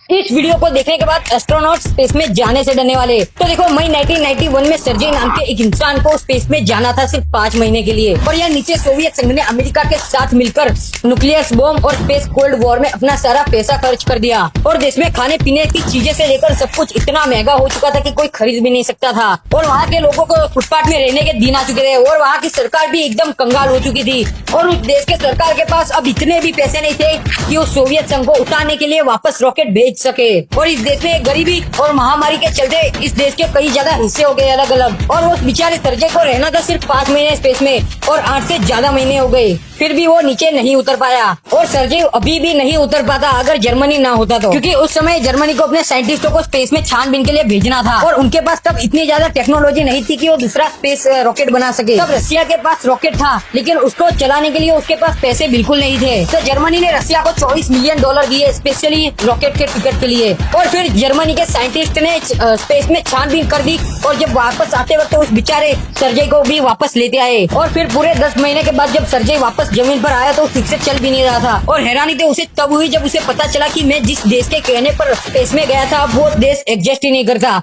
इस वीडियो को देखने के बाद एस्ट्रोनॉट स्पेस में जाने से डरने वाले। तो देखो, मई 1991 में सर्जेई नाम के एक इंसान को स्पेस में जाना था सिर्फ 5 महीने के लिए, और यह नीचे सोवियत संघ ने अमेरिका के साथ मिलकर न्यूक्लियर बॉम्ब और स्पेस कोल्ड वॉर में अपना सारा पैसा खर्च कर दिया। और देश में खाने पीने की चीजें से लेकर सब कुछ इतना महंगा हो चुका था कि कोई खरीद भी नहीं सकता था, और वहाँ के लोगों को फुटपाथ में रहने के दिन आ चुके थे, और वहाँ की सरकार भी एकदम कंगाल हो चुकी थी, और उस देश के सरकार के पास अब इतने भी पैसे नहीं थे कि वो सोवियत संघ को उतारने के लिए वापस रॉकेट भेज सके। और इस देश में गरीबी और महामारी के चलते इस देश के कई ज्यादा हिस्से हो गए अलग अलग, और उस बेचारे सर्जे को रहना था सिर्फ 5 महीने स्पेस में, और 8 से ज्यादा महीने हो गए, फिर भी वो नीचे नहीं उतर पाया। और सर्जे अभी भी नहीं उतर पाता अगर जर्मनी ना होता तो, क्योंकि उस समय जर्मनी को अपने साइंटिस्टों को स्पेस में छानबीन के लिए भेजना था, और उनके पास तब इतनी ज्यादा टेक्नोलॉजी नहीं थी कि वो दूसरा स्पेस रॉकेट बना सके। तब रशिया के पास रॉकेट था, लेकिन उसको चलाने के लिए उसके पास पैसे बिल्कुल नहीं थे। तो जर्मनी ने रशिया को $24 मिलियन दिए स्पेशली रॉकेट के टिकट के लिए, और फिर जर्मनी के साइंटिस्ट ने स्पेस में छानबीन कर दी, और जब वापस आते वक्त उस बेचारे सर्जे को भी वापस लेते आए। और फिर पूरे 10 महीने के बाद जब सर्जे वापस जमीन पर आया तो ठीक से चल भी नहीं रहा था, और हैरानी तो उसे तब हुई जब उसे पता चला कि मैं जिस देश के कहने पर स्पेस में गया था वो देश एग्जिस्ट ही नहीं करता।